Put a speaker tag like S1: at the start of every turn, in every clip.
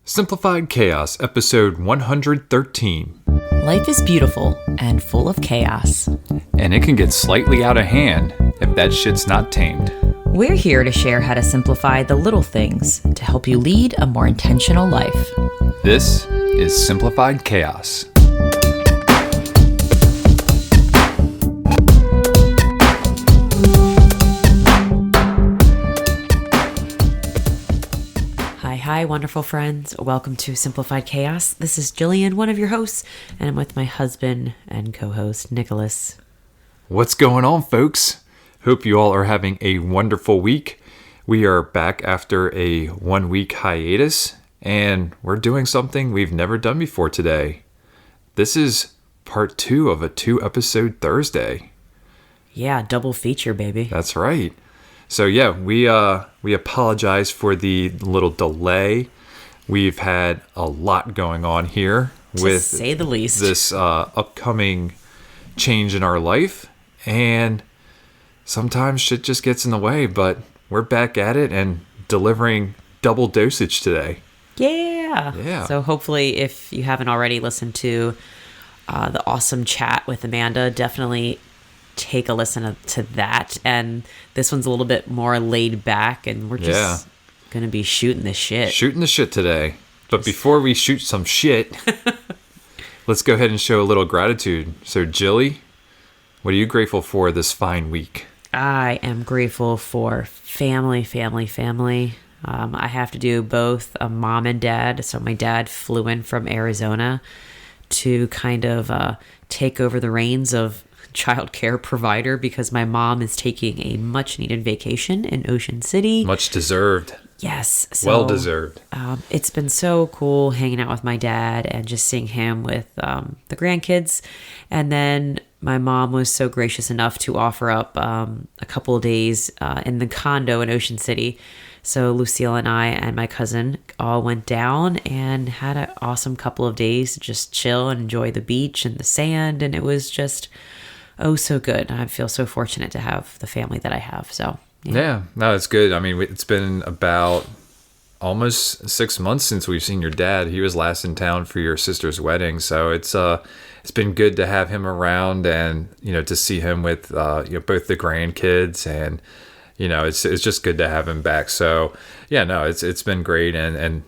S1: Simplified Chaos, episode 113.
S2: Life is beautiful and full of chaos.
S1: And it can get slightly out of hand if that shit's not tamed.
S2: We're here to share how to simplify the little things to help you lead a more intentional life.
S1: This is Simplified Chaos.
S2: Hi, wonderful friends. Welcome to Simplified Chaos. This is Jillian, one of your hosts, and I'm with my husband and co-host, Nicholas.
S1: What's going on, folks? Hope you all are having a wonderful week. We are back after a 1-week hiatus, and we're doing something we've never done before today. This is part 2 of a 2-episode Thursday.
S2: Yeah, double feature, baby.
S1: That's right. So yeah, we apologize for the little delay. We've had a lot going on here
S2: To say the least.
S1: This upcoming change in our life, and sometimes shit just gets in the way, but we're back at it and delivering double dosage today.
S2: Yeah. So hopefully if you haven't already listened to the awesome chat with Amanda, definitely take a listen to that. And this one's a little bit more laid back, and we're just gonna be shooting the shit.
S1: Shooting the shit today. But before we shoot some shit, let's go ahead and show a little gratitude. So Jilly, what are you grateful for this fine week?
S2: I am grateful for family. I have to do both a mom and dad. So my dad flew in from Arizona to kind of take over the reins of child care provider because my mom is taking a much needed vacation in Ocean City.
S1: Much deserved.
S2: Yes. So,
S1: well deserved.
S2: It's been so cool hanging out with my dad and just seeing him with the grandkids. And then my mom was so gracious enough to offer up a couple of days in the condo in Ocean City. So Lucille and I and my cousin all went down and had an awesome couple of days to just chill and enjoy the beach and the sand. And it was just so good. I feel so fortunate to have the family that I have. So
S1: yeah, no, it's good. I mean, it's been about almost 6 months since we've seen your dad. He was last in town for your sister's wedding, so it's been good to have him around, and to see him with both the grandkids, and it's just good to have him back. So yeah, no, it's been great, and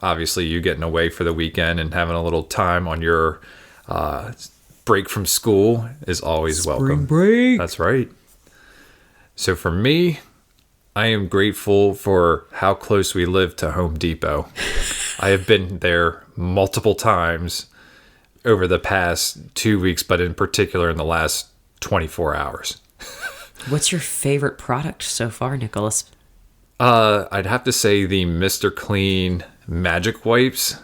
S1: obviously you getting away for the weekend and having a little time on your break from school is always welcome.
S2: Spring break.
S1: That's right. So for me, I am grateful for how close we live to Home Depot. I have been there multiple times over the past 2 weeks, but in particular in the last 24 hours.
S2: What's your favorite product so far, Nicholas?
S1: I'd have to say the Mr. Clean Magic Wipes.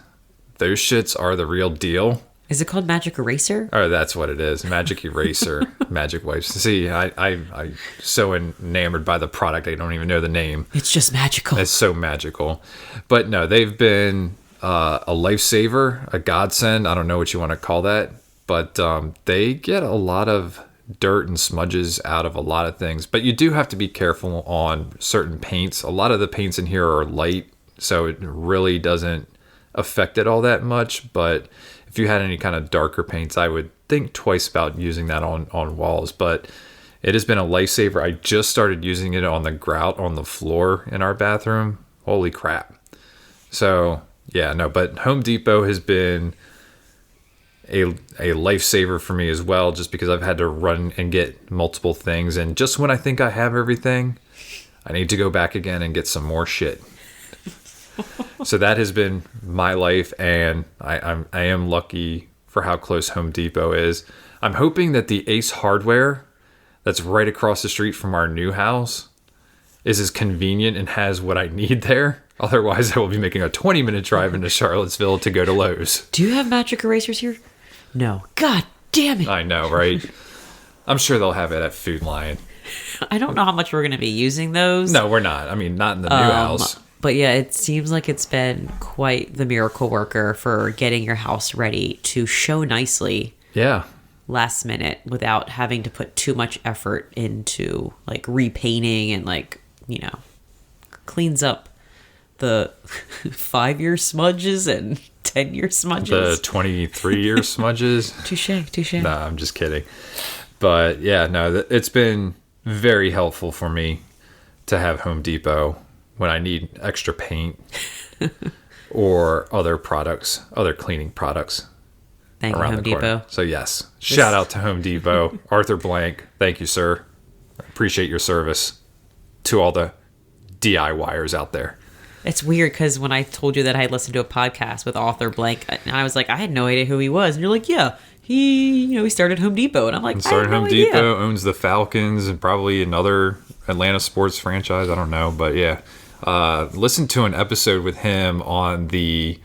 S1: Those shits are the real deal.
S2: Is it called Magic Eraser?
S1: Oh, that's what it is. Magic Eraser, Magic Wipes. See, I'm so enamored by the product, I don't even know the name.
S2: It's just magical.
S1: It's so magical. But no, they've been a lifesaver, a godsend. I don't know what you want to call that. But they get a lot of dirt and smudges out of a lot of things. But you do have to be careful on certain paints. A lot of the paints in here are light, so it really doesn't affect it all that much. But if you had any kind of darker paints, I would think twice about using that on walls. But it has been a lifesaver. I just started using it on the grout on the floor in our bathroom. Holy crap. So yeah, no, but Home Depot has been a lifesaver for me as well, just because I've had to run and get multiple things. And just when I think I have everything, I need to go back again and get some more shit. So that has been my life, and I am lucky for how close Home Depot is. I'm hoping that the Ace Hardware that's right across the street from our new house is as convenient and has what I need there. Otherwise, I will be making a 20-minute drive into Charlottesville to go to Lowe's.
S2: Do you have magic erasers here? No. God damn it.
S1: I know, right? I'm sure they'll have it at Food Lion.
S2: I don't know how much we're going to be using those.
S1: No, we're not. I mean, not in the new house.
S2: But yeah, it seems like it's been quite the miracle worker for getting your house ready to show nicely.
S1: Yeah.
S2: Last minute without having to put too much effort into like repainting and cleans up the 5-year smudges and 10-year
S1: The
S2: smudges.
S1: 23-year smudges.
S2: Touche.
S1: Nah, I'm just kidding. But yeah, no, it's been very helpful for me to have Home Depot when I need extra paint or other products, other cleaning products
S2: Thank you,
S1: around
S2: Home
S1: the corner.
S2: Depot.
S1: So yes, shout out to Home Depot. Arthur Blank, thank you, sir. Appreciate your service to all the DIYers out there.
S2: It's weird because when I told you that I had listened to a podcast with author blank, and I was like, I had no idea who he was, and you're like, yeah, he started Home Depot, and I'm like,
S1: Started
S2: I had no
S1: Home
S2: idea.
S1: Depot, owns the Falcons and probably another Atlanta sports franchise. I don't know, but yeah, listened to an episode with him on the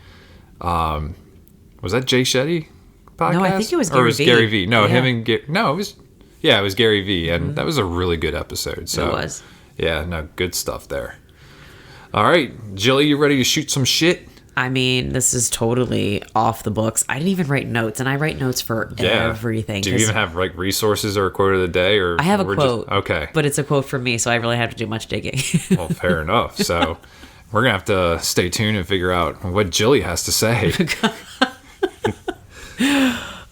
S1: was that Jay Shetty podcast?
S2: No, I think it was
S1: Or
S2: Gary V.
S1: Gary V. No,
S2: Yeah.
S1: him and no, it was Gary V. And that was a really good episode. So
S2: It was.
S1: yeah, no, good stuff there. All right, Jilly, you ready to shoot some shit?
S2: I mean, this is totally off the books. I didn't even write notes, and I write notes for everything.
S1: Do you
S2: 'cause
S1: even have like resources or a quote of the day, or
S2: I have a
S1: we're
S2: quote.
S1: Okay,
S2: But it's a quote from me, so I really have to do much digging.
S1: well, fair enough. So we're gonna have to stay tuned and figure out what Jilly has to say.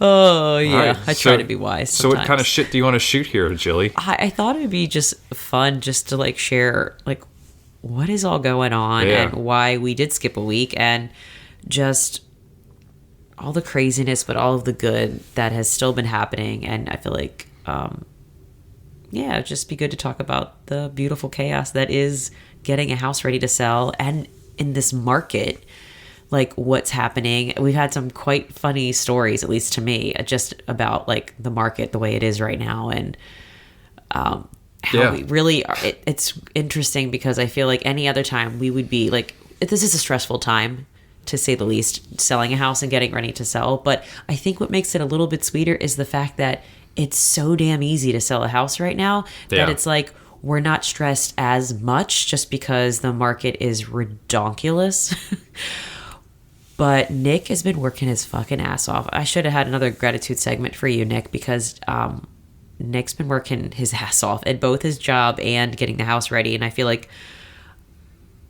S2: Oh, yeah.
S1: All right,
S2: I try to be wise
S1: So
S2: sometimes.
S1: what kind of shit do you want to shoot here, Jilly?
S2: I thought it would be just fun just to like share like what is all going on
S1: Yeah.
S2: and why we did skip a week and just all the craziness but all of the good that has still been happening. And I feel like yeah, it'd just be good to talk about the beautiful chaos that is getting a house ready to sell and in this market, like what's happening. We've had some quite funny stories, at least to me, just about like the market the way it is right now. And how
S1: Yeah.
S2: we really are. It's interesting because I feel like any other time we would be like, this is a stressful time to say the least, selling a house and getting ready to sell. But I think what makes it a little bit sweeter is the fact that it's so damn easy to sell a house right now that
S1: Yeah.
S2: it's like we're not stressed as much just because the market is redonkulous. But Nick has been working his fucking ass off. I should have had another gratitude segment for you, Nick, because Nick's been working his ass off at both his job and getting the house ready. And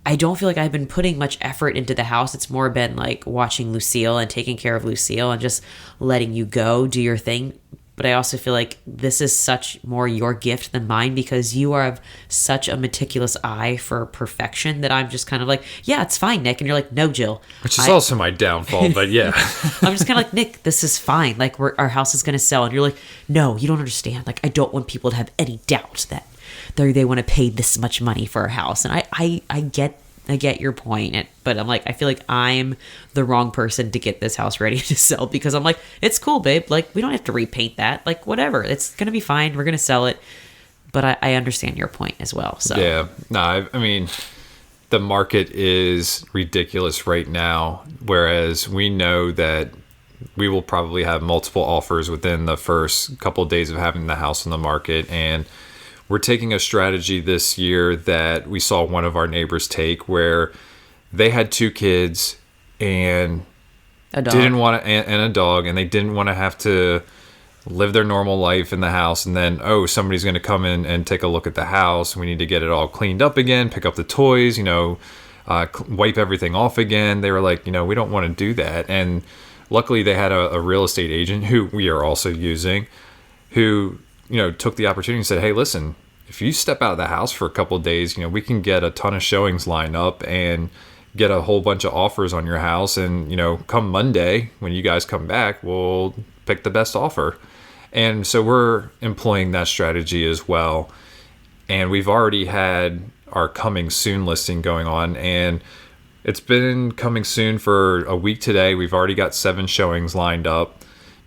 S2: I don't feel like I've been putting much effort into the house. It's more been like watching Lucille and taking care of Lucille and just letting you go do your thing. But I also feel like this is such more your gift than mine because you have such a meticulous eye for perfection that I'm just kind of like, yeah, it's fine, Nick. And you're like, no, Jill.
S1: Which is also my downfall, but yeah.
S2: I'm just kind of like, Nick, this is fine. Like, our house is going to sell. And you're like, no, you don't understand. Like, I don't want people to have any doubt that they want to pay this much money for a house. And I get your point. But I'm like, I feel like I'm the wrong person to get this house ready to sell because I'm like, it's cool, babe. Like, we don't have to repaint that. Like, whatever. It's going to be fine. We're going to sell it. But I understand your point as well. So
S1: Yeah. No, I mean, the market is ridiculous right now, whereas we know that we will probably have multiple offers within the first couple of days of having the house on the market. And we're taking a strategy this year that we saw one of our neighbors take where they had 2 kids and
S2: a dog.
S1: didn't want to, and a dog, and they didn't want to have to live their normal life in the house. And then, somebody's going to come in and take a look at the house. We need to get it all cleaned up again, pick up the toys, wipe everything off again. They were like, we don't want to do that. And luckily they had a real estate agent who we are also using who, took the opportunity and said, hey, listen, if you step out of the house for a couple of days, we can get a ton of showings lined up and get a whole bunch of offers on your house. And, come Monday, when you guys come back, we'll pick the best offer. And so we're employing that strategy as well. And we've already had our coming soon listing going on, and it's been coming soon for a week today. We've already got 7 showings lined up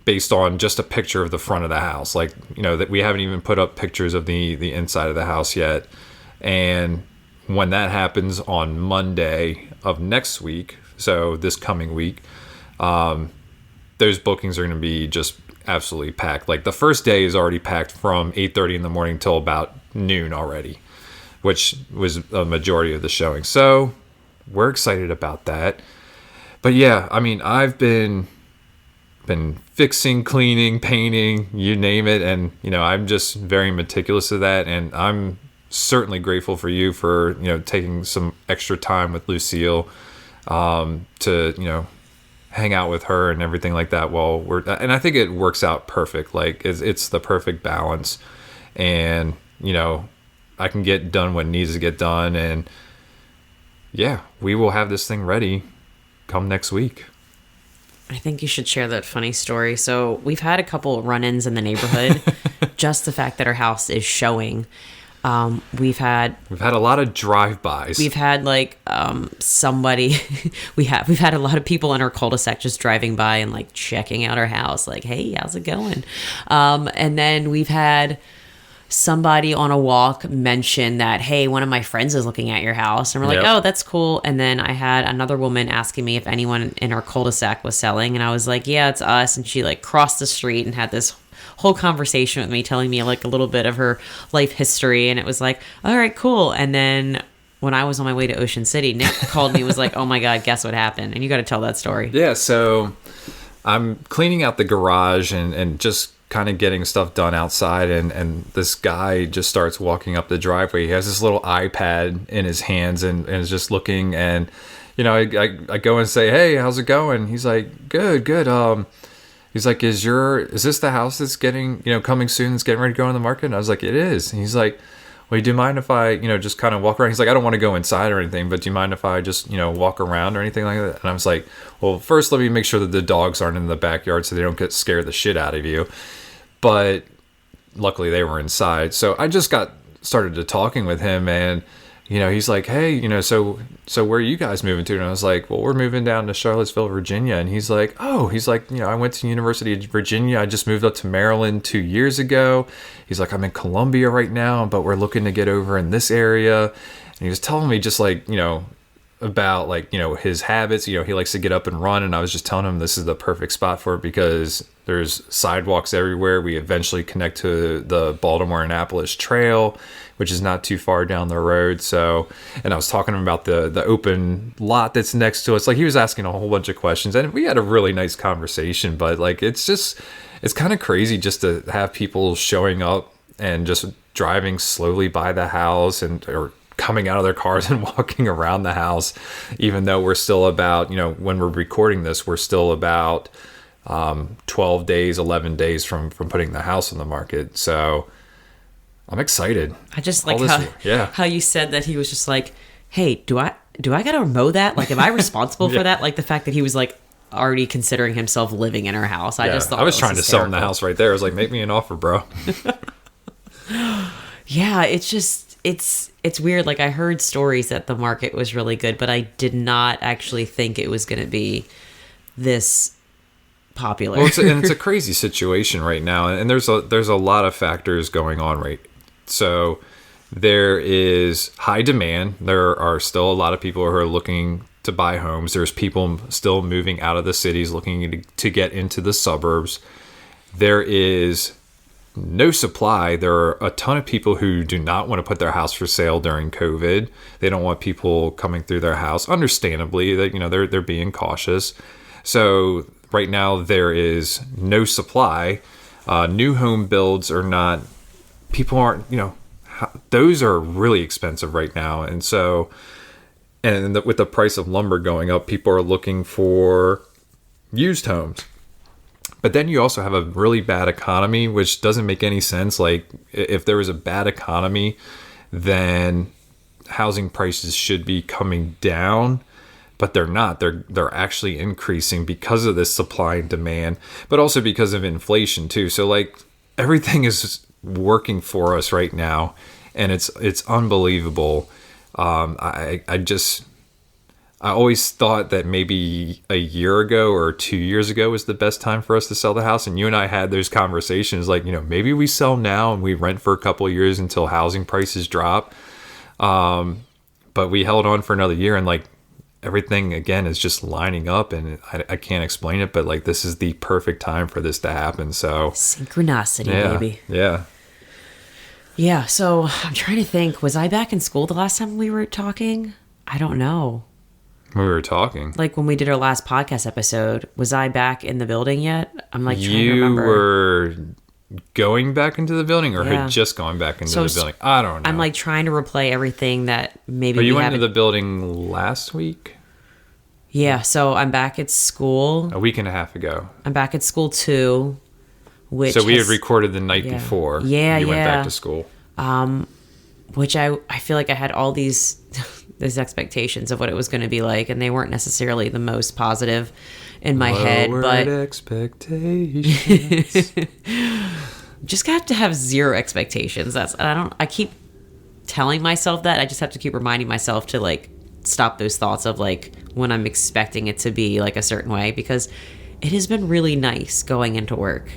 S1: based on just a picture of the front of the house. Like, that we haven't even put up pictures of the inside of the house yet. And when that happens on Monday of next week, so this coming week, those bookings are going to be just absolutely packed. Like, the first day is already packed from 8:30 in the morning till about noon already, which was a majority of the showing. So we're excited about that. But yeah, I mean, I've been fixing, cleaning, painting, you name it. And, I'm just very meticulous of that. And I'm certainly grateful for you for, taking some extra time with Lucille, to, hang out with her and everything like that and I think it works out perfect. Like it's the perfect balance, and, I can get done what needs to get done, and yeah, we will have this thing ready come next week.
S2: I think you should share that funny story. So we've had a couple run-ins in the neighborhood. Just the fact that our house is showing. We've had a lot of drive-bys. We've had like somebody. we've had a lot of people in our cul-de-sac just driving by and like checking out our house. Like, hey, how's it going? And then we've had somebody on a walk mention that, hey, one of my friends is looking at your house, and we're like, oh, that's cool. And then I had another woman asking me if anyone in our cul-de-sac was selling, and I was like, yeah, it's us. And she like crossed the street and had this whole conversation with me, telling me like a little bit of her life history, and it was like, all right, cool. And then when I was on my way to Ocean City, Nick called me and was like, oh my god, guess what happened? And you got to tell that story.
S1: Yeah, so I'm cleaning out the garage and just kind of getting stuff done outside, and this guy just starts walking up the driveway. He has this little iPad in his hands and is just looking, and I go and say, hey, how's it going? He's like, good. He's like, is this the house that's getting, coming soon, that's getting ready to go on the market? And I was like, it is. And he's like, well, do you mind if I, just kind of walk around? He's like, I don't want to go inside or anything, but do you mind if I just, walk around or anything like that? And I was like, well, first let me make sure that the dogs aren't in the backyard so they don't get scared the shit out of you. But luckily they were inside. So I just started to talking with him, and, he's like, hey, so where are you guys moving to? And I was like, well, we're moving down to Charlottesville, Virginia. And he's like, I went to University of Virginia. I just moved up to Maryland 2 years ago. He's like, I'm in Columbia right now, but we're looking to get over in this area. And he was telling me just like, about like, his habits. He likes to get up and run. And I was just telling him this is the perfect spot for it because there's sidewalks everywhere. We eventually connect to the Baltimore-Annapolis Trail, which is not too far down the road. So, and I was talking to him about the open lot that's next to us. Like, he was asking a whole bunch of questions, and we had a really nice conversation. But like, it's kind of crazy just to have people showing up and just driving slowly by the house or coming out of their cars and walking around the house, even though we're still about, when we're recording this, we're still about 12 days, 11 days from putting the house on the market. So I'm excited.
S2: I just like how you said that he was just like, hey, do I gotta mow that? Like, am I responsible for that? Like the fact that he was like already considering himself living in our house. I just thought
S1: I was trying to sell him the house right there. I was like, make me an offer, bro.
S2: Yeah, it's just, it's weird. Like, I heard stories that the market was really good, but I did not actually think it was going to be this popular.
S1: Well, it's a crazy situation right now, and there's a lot of factors going on, right? So there is high demand. There are still a lot of people who are looking to buy homes. There's people still moving out of the cities looking to get into the suburbs. There is no supply. There are a ton of people who do not want to put their house for sale during COVID. They don't want people coming through their house. Understandably, that they're being cautious. So right now there is no supply. New home builds are not. People aren't. Those are really expensive right now, and so. And with the price of lumber going up, people are looking for used homes. But then you also have a really bad economy, which doesn't make any sense. Like, if there was a bad economy, then housing prices should be coming down, but they're not. They're actually increasing because of this supply and demand, but also because of inflation too. So like, everything is working for us right now, and it's unbelievable. I always thought that maybe a year ago or 2 years ago was the best time for us to sell the house. And you and I had those conversations like, maybe we sell now and we rent for a couple of years until housing prices drop. But we held on for another year, and like, everything again is just lining up, and I can't explain it, but like, this is the perfect time for this to happen. So
S2: synchronicity, baby.
S1: Yeah.
S2: Yeah, so I'm trying to think. Was I back in school the last time we were talking? I don't know.
S1: We were talking.
S2: Like, when we did our last podcast episode, was I back in the building yet? I'm like trying to remember.
S1: going back into the building or
S2: Yeah.
S1: had just gone back into
S2: So
S1: the building? I don't know.
S2: I'm like trying to replay everything that maybe
S1: But you
S2: we
S1: went
S2: haven't.
S1: into the building last week?
S2: Yeah, so I'm back at school.
S1: A week and a half ago.
S2: I'm back at school too, which
S1: So we had
S2: has-
S1: recorded the night
S2: yeah.
S1: before.
S2: Yeah,
S1: you went
S2: yeah.
S1: back to school.
S2: which I feel like I had all these these expectations of what it was going to be like, and they weren't necessarily the most positive in my head. But
S1: expectations.
S2: just got to have zero expectations. I keep telling myself that. I just have to keep reminding myself to like stop those thoughts of like when I'm expecting it to be like a certain way, because it has been really nice going into work.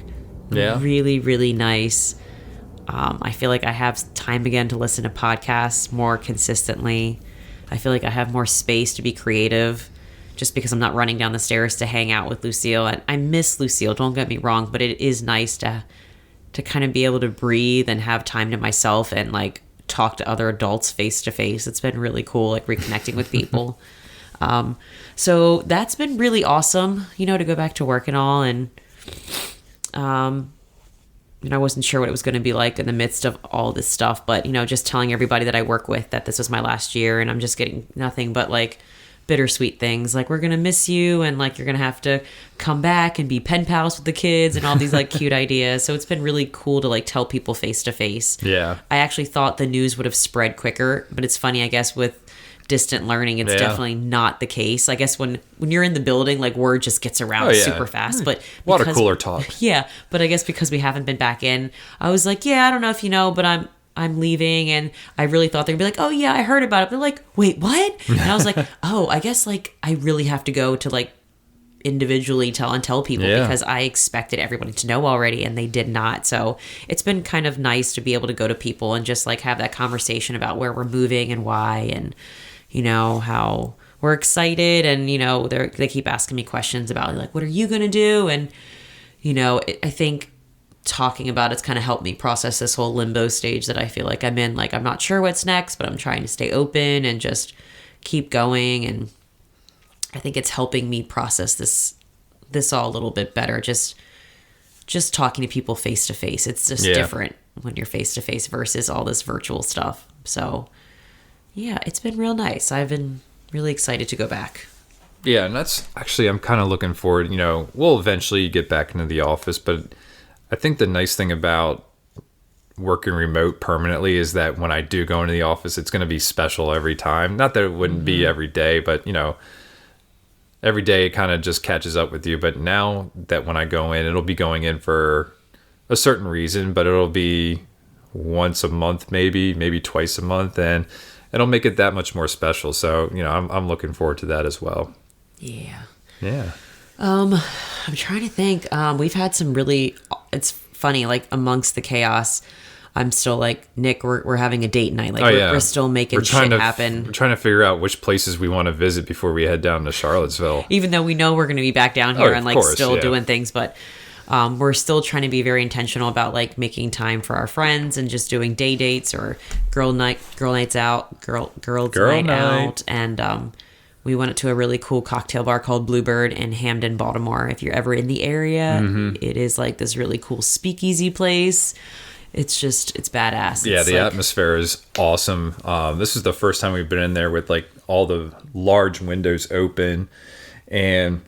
S1: Yeah.
S2: Really, really nice. I feel like I have time again to listen to podcasts more consistently. I feel like I have more space to be creative just because I'm not running down the stairs to hang out with Lucille. And I miss Lucille, don't get me wrong, but it is nice to kind of be able to breathe and have time to myself and like talk to other adults face to face. It's been really cool, like reconnecting with people. So that's been really awesome, to go back to work and all. And, I wasn't sure what it was going to be like in the midst of all this stuff, but, just telling everybody that I work with that this was my last year, and I'm just getting nothing but like bittersweet things. Like, we're going to miss you, and like, you're going to have to come back and be pen pals with the kids and all these like cute ideas. So it's been really cool to like tell people face to face.
S1: Yeah.
S2: I actually thought the news would have spread quicker, but it's funny, I guess, with distant learning, it's definitely not the case. I guess when you're in the building, like word just gets around super fast. But
S1: a lot of cooler talk.
S2: Yeah, but I guess because we haven't been back in, I was like, I don't know if you know, but I'm leaving, and I really thought they'd be like, oh yeah, I heard about it. They're like, wait, what? And I was like, oh, I guess like I really have to go to like individually tell people because I expected everybody to know already, and they did not. So it's been kind of nice to be able to go to people and just like have that conversation about where we're moving and why, and how we're excited, and they keep asking me questions about like, what are you gonna do? And I think talking about it's kind of helped me process this whole limbo stage that I feel like I'm in. Like, I'm not sure what's next, but I'm trying to stay open and just keep going. And I think it's helping me process this all a little bit better. Just talking to people face to face. It's just different when you're face to face versus all this virtual stuff. So yeah, it's been real nice. I've been really excited to go back.
S1: Yeah, and that's actually, I'm kind of looking forward, we'll eventually get back into the office, but I think the nice thing about working remote permanently is that when I do go into the office, it's going to be special every time. Not that it wouldn't be every day, but, every day it kind of just catches up with you. But now that when I go in, it'll be going in for a certain reason, but it'll be once a month, maybe twice a month, and it'll make it that much more special. So, I'm looking forward to that as well.
S2: Yeah.
S1: Yeah.
S2: I'm trying to think. We've had some really, it's funny, like amongst the chaos, I'm still like, Nick, we're having a date night. Like we're still making shit happen.
S1: We're trying to figure out which places we want to visit before we head down to Charlottesville.
S2: Even though we know we're going to be back down here and like still doing things, but we're still trying to be very intentional about like making time for our friends and just doing day dates or girls night out. And we went to a really cool cocktail bar called Bluebird in Hamden, Baltimore. If you're ever in the area, it is like this really cool speakeasy place. It's badass.
S1: Yeah,
S2: it's
S1: the
S2: like,
S1: atmosphere is awesome. This is the first time we've been in there with like all the large windows open, and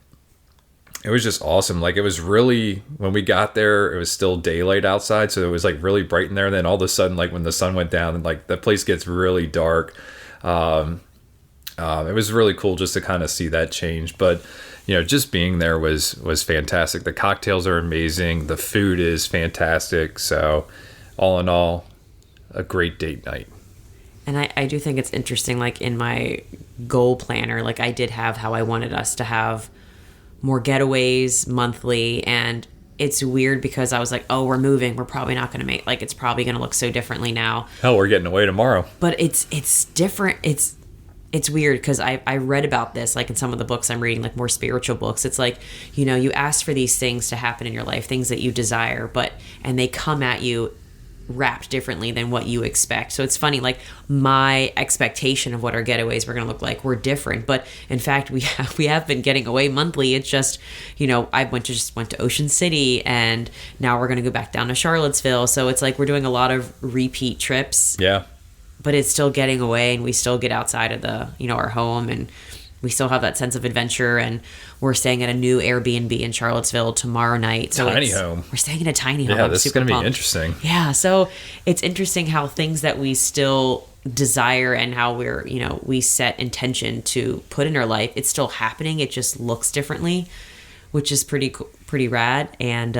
S1: it was just awesome. Like, it was really, when we got there, it was still daylight outside, so it was like really bright in there. And then all of a sudden, like when the sun went down, and like the place gets really dark. It was really cool just to kind of see that change. But just being there was fantastic. The cocktails are amazing. The food is fantastic. So all in all, a great date night.
S2: And I do think it's interesting, like in my goal planner, like I did have how I wanted us to have more getaways monthly. And it's weird because I was like, oh, we're moving. We're probably not going to make, like, it's probably going to look so differently now.
S1: Hell, we're getting away tomorrow.
S2: But it's different. It's weird because I read about this, like in some of the books I'm reading, like more spiritual books. It's like, you ask for these things to happen in your life, things that you desire, and they come at you wrapped differently than what you expect. So it's funny, like my expectation of what our getaways were going to look like were different, but in fact we have been getting away monthly. It's just, I went to Ocean City, and now we're going to go back down to Charlottesville. So it's like we're doing a lot of repeat trips.
S1: Yeah.
S2: But it's still getting away, and we still get outside of the, our home, and we still have that sense of adventure. And we're staying at a new Airbnb in Charlottesville tomorrow night. So
S1: tiny home.
S2: We're staying in a tiny home.
S1: Yeah, this is going to be interesting.
S2: Yeah, so it's interesting how things that we still desire and how we're, we set intention to put in our life, it's still happening. It just looks differently, which is pretty rad. And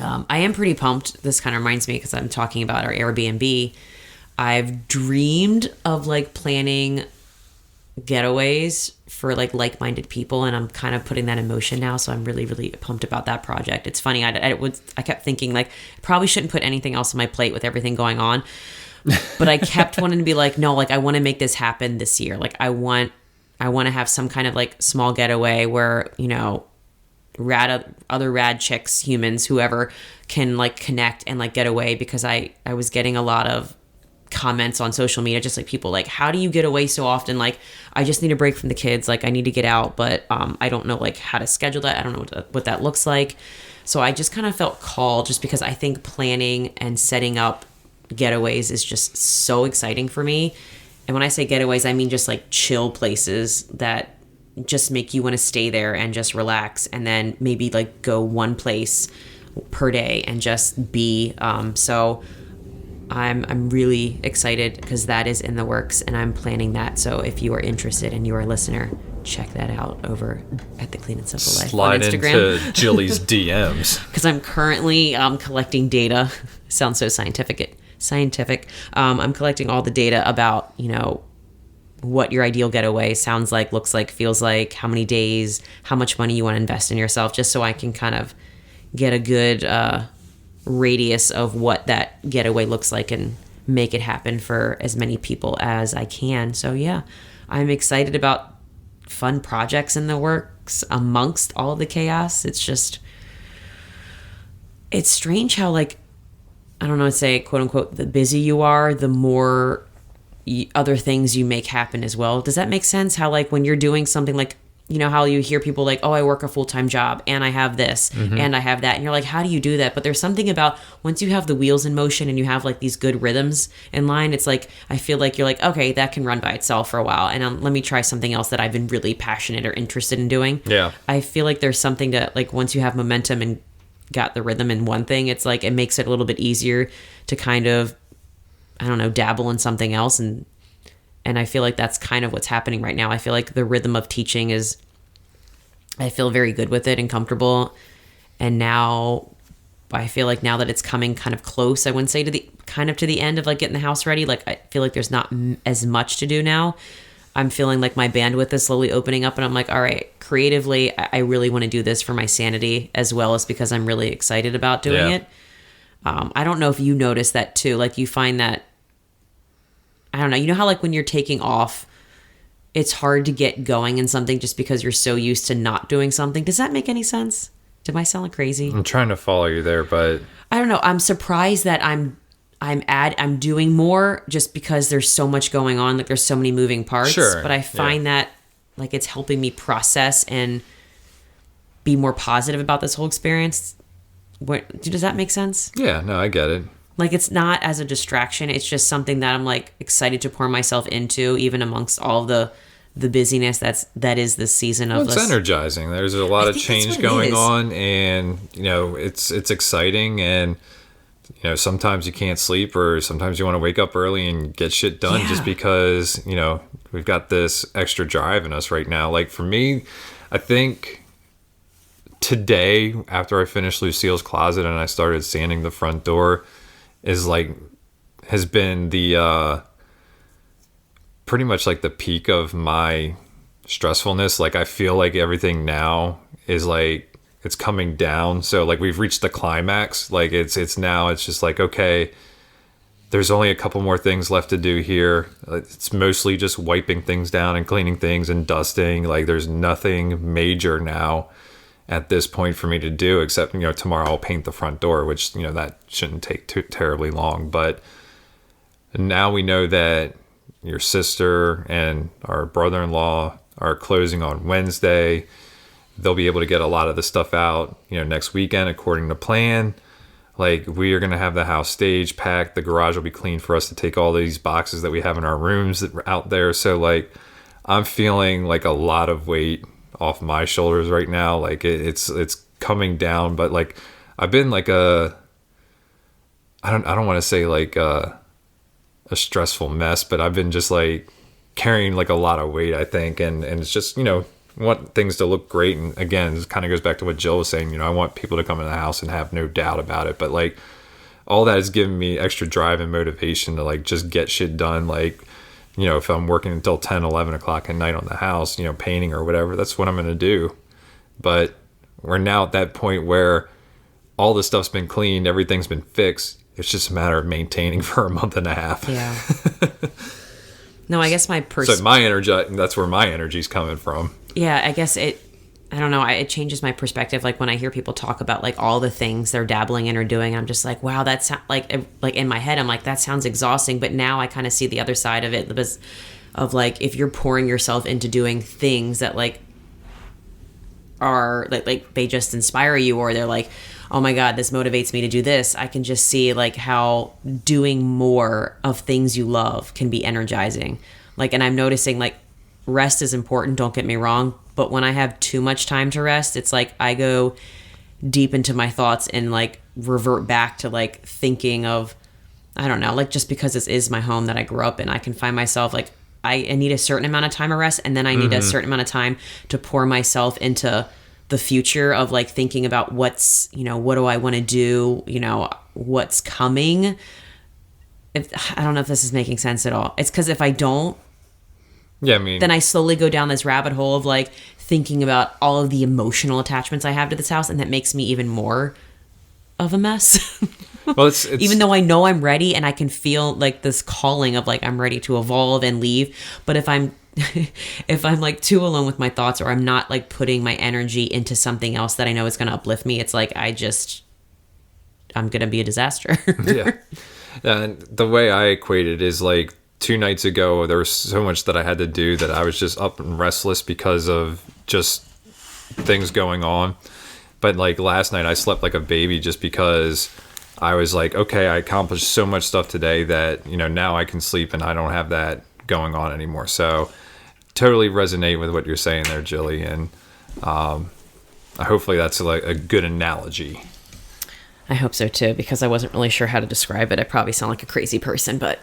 S2: I am pretty pumped. This kind of reminds me, because I'm talking about our Airbnb. I've dreamed of like planning getaways for like-minded people, and I'm kind of putting that in motion now. So I'm really, really pumped about that project. It's funny. I kept thinking like probably shouldn't put anything else on my plate with everything going on, but I kept wanting to be like, no, like I want to make this happen this year. Like I want to have some kind of like small getaway where, other rad chicks, humans, whoever can like connect and like get away, because I was getting a lot of comments on social media, just like people like, how do you get away so often? Like, I just need a break from the kids. Like I need to get out, but I don't know like how to schedule that. I don't know what that looks like. So I just kind of felt called, just because I think planning and setting up getaways is just so exciting for me. And when I say getaways, I mean just like chill places that just make you want to stay there and just relax, and then maybe like go one place per day and just be. So I'm really excited, because that is in the works, and I'm planning that. So if you are interested and you are a listener, check that out over at the Clean and Simple Life on Instagram.
S1: Slide into Jilly's DMs.
S2: Because I'm currently collecting data. Sounds so scientific. I'm collecting all the data about, what your ideal getaway sounds like, looks like, feels like, how many days, how much money you want to invest in yourself, just so I can kind of get a good radius of what that getaway looks like and make it happen for as many people as I can. So yeah, I'm excited about fun projects in the works amongst all of the chaos. It's strange how, like, I don't know, say quote unquote, the busy you are, the more other things you make happen as well. Does that make sense? How like when you're doing something like, how you hear people like, oh, I work a full-time job and I have this and I have that. And you're like, how do you do that? But there's something about once you have the wheels in motion and you have like these good rhythms in line, it's like, I feel like you're like, okay, that can run by itself for a while. And let me try something else that I've been really passionate or interested in doing.
S1: Yeah.
S2: I feel like there's something that like once you have momentum and got the rhythm in one thing, it's like, it makes it a little bit easier to kind of, I don't know, dabble in something else. And I feel like that's kind of what's happening right now. I feel like the rhythm of teaching I feel very good with it and comfortable. And now I feel like now that it's coming kind of close, I wouldn't say to the end of like getting the house ready. Like I feel like there's not as much to do now. I'm feeling like my bandwidth is slowly opening up, and I'm like, all right, creatively, I really want to do this for my sanity as well as because I'm really excited about doing it. I don't know if you notice that too. Like you find that, I don't know, you know how like when you're taking off, it's hard to get going in something just because you're so used to not doing something. Does that make any sense? Did I sound like crazy?
S1: I'm trying to follow you there, but
S2: I don't know. I'm surprised that I'm doing more just because there's so much going on. Like there's so many moving parts.
S1: Sure.
S2: But I find that like it's helping me process and be more positive about this whole experience. Does that make sense?
S1: Yeah, no, I get it.
S2: Like it's not as a distraction. It's just something that I'm like excited to pour myself into, even amongst all the busyness that is this season of.
S1: Well, it's energizing. There's a lot of change going on, and it's exciting, and sometimes you can't sleep, or sometimes you want to wake up early and get shit done just because we've got this extra drive in us right now. Like for me, I think today after I finished Lucille's closet and I started sanding the front door has been the pretty much like the peak of my stressfulness. Like I feel like everything now is like it's coming down. So like we've reached the climax. Like it's just like, okay, there's only a couple more things left to do here. It's mostly just wiping things down and cleaning things and dusting. Like there's nothing major now. at this point for me to do, except, tomorrow I'll paint the front door, which, that shouldn't take too terribly long. But now we know that your sister and our brother-in-law are closing on Wednesday. They'll be able to get a lot of the stuff out, next weekend, according to plan. Like, we are going to have the house stage packed. The garage will be clean for us to take all these boxes that we have in our rooms that are out there. So, like, I'm feeling like a lot of weight off my shoulders right now. Like, it's coming down, but like, I've been like I don't want to say like a stressful mess, but I've been just like carrying like a lot of weight, I think. And it's just, want things to look great. And again, this kind of goes back to what Jill was saying, I want people to come in the house and have no doubt about it. But like, all that has given me extra drive and motivation to like just get shit done. Like, if I'm working until 10, 11 o'clock at night on the house, painting or whatever, that's what I'm going to do. But we're now at that point where all the stuff's been cleaned, everything's been fixed. It's just a matter of maintaining for a month and a half.
S2: Yeah. No, I guess
S1: so my energy, that's where my energy's coming from.
S2: Yeah, I guess I don't know. It changes my perspective. Like when I hear people talk about like all the things they're dabbling in or doing, I'm just like, wow, that's like in my head, I'm like, that sounds exhausting. But now I kind of see the other side of it, because of like, if you're pouring yourself into doing things that like are like they just inspire you, or they're like, oh my God, this motivates me to do this. I can just see like how doing more of things you love can be energizing. Like, and I'm noticing like rest is important. Don't get me wrong. But when I have too much time to rest, it's like I go deep into my thoughts and like revert back to like thinking of, I don't know, like just because this is my home that I grew up in, I can find myself like I need a certain amount of time of rest, and then I need a certain amount of time to pour myself into the future of like thinking about what's, what do I want to do, what's coming. I don't know if this is making sense at all. It's because if I don't,
S1: yeah, I mean,
S2: then I slowly go down this rabbit hole of like thinking about all of the emotional attachments I have to this house, and that makes me even more of a mess.
S1: Well, it's
S2: even though I know I'm ready and I can feel like this calling of like I'm ready to evolve and leave, but if I'm like too alone with my thoughts, or I'm not like putting my energy into something else that I know is going to uplift me, it's like I'm going to be a disaster.
S1: Yeah. And the way I equate it is like 2 nights ago, there was so much that I had to do that I was just up and restless because of just things going on. But like last night, I slept like a baby just because I was like, okay, I accomplished so much stuff today that, now I can sleep and I don't have that going on anymore. So totally resonate with what you're saying there, Jilly. And hopefully that's like a good analogy.
S2: I hope so too, because I wasn't really sure how to describe it. I probably sound like a crazy person, but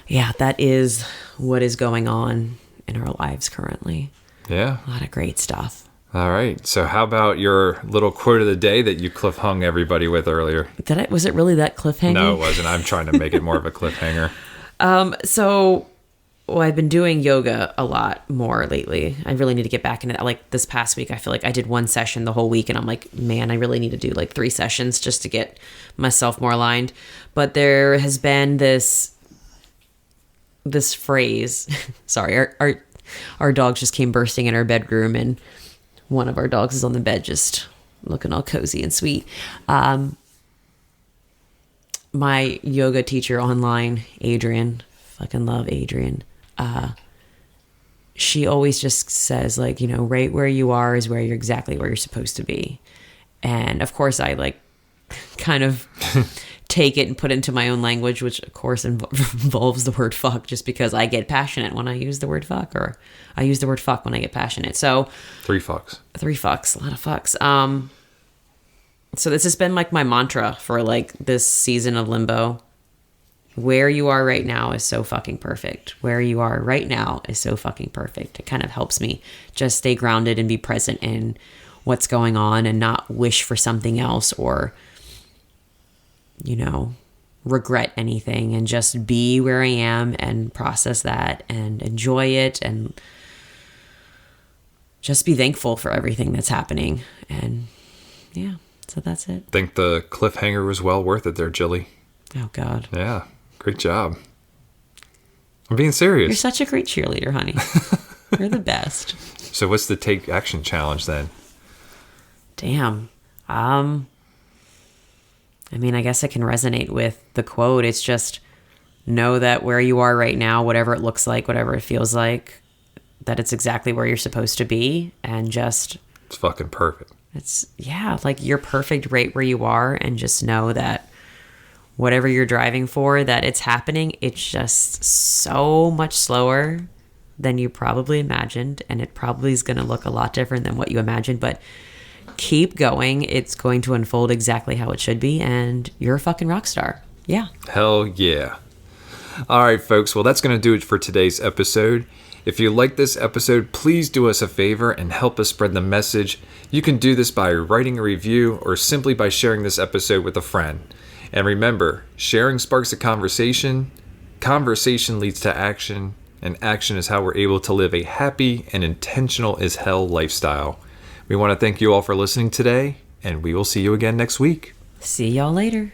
S2: yeah, that is what is going on in our lives currently.
S1: Yeah.
S2: A lot of great stuff.
S1: All right. So how about your little quote of the day that you cliff hung everybody with earlier?
S2: Was it really that cliffhanger?
S1: No, it wasn't. I'm trying to make it more of a cliffhanger.
S2: I've been doing yoga a lot more lately. I really need to get back into that. Like this past week, I feel like I did 1 session the whole week, and I'm like, man, I really need to do like 3 sessions just to get myself more aligned. But there has been this phrase. Sorry, our dogs just came bursting in our bedroom, and one of our dogs is on the bed just looking all cozy and sweet. My yoga teacher online, Adrian, fucking love Adrian. She always just says like, right where you are is where you're exactly where you're supposed to be. And of course I like kind of take it and put it into my own language, which of course involves the word fuck, just because I get passionate when I use the word fuck, or I use the word fuck when I get passionate. So
S1: 3 fucks,
S2: a lot of fucks. So this has been like my mantra for like this season of limbo. Where you are right now is so fucking perfect. Where you are right now is so fucking perfect. It kind of helps me just stay grounded and be present in what's going on, and not wish for something else, or regret anything, and just be where I am and process that and enjoy it, and just be thankful for everything that's happening. And yeah, so that's it.
S1: I think the cliffhanger was well worth it there, Jilly.
S2: Oh God.
S1: Yeah. Great job. I'm being serious.
S2: You're such a great cheerleader, honey. You're the best.
S1: So what's the take action challenge then?
S2: Damn. I mean, I guess I can resonate with the quote. It's just know that where you are right now, whatever it looks like, whatever it feels like, that it's exactly where you're supposed to be. And just,
S1: It's fucking perfect.
S2: like you're perfect right where you are. And just know that whatever you're driving for, that it's happening. It's just so much slower than you probably imagined. And it probably is going to look a lot different than what you imagined. But keep going. It's going to unfold exactly how it should be. And you're a fucking rock star. Yeah.
S1: Hell yeah. All right, folks. Well, that's going to do it for today's episode. If you like this episode, please do us a favor and help us spread the message. You can do this by writing a review or simply by sharing this episode with a friend. And remember, sharing sparks a conversation, conversation leads to action, and action is how we're able to live a happy and intentional as hell lifestyle. We want to thank you all for listening today, and we will see you again next week.
S2: See y'all later.